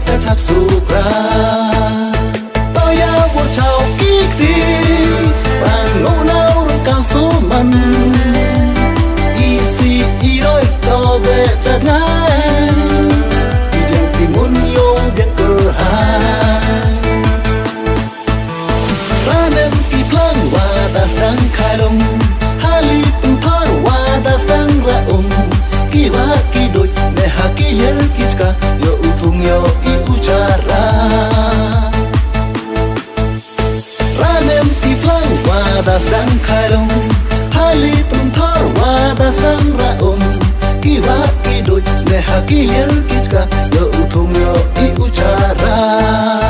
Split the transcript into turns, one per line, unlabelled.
cái thác sukra tôi ya vô chào kí ti bạn ngô nào rung càng số mình isi iroi to be chặt ngay điện thì muốn yêu điện cơ hai ra nem kỳ plan wa das đang khai long hali tung thar wa das đang ra ki wa ki doi ne ha ki yer kichka yo utung yo I uchara ranem ti plan wa das đang khai long hali tung thar wa das đang ra ki wa ki doi ne ha ki yer kichka yo utung yo I uchara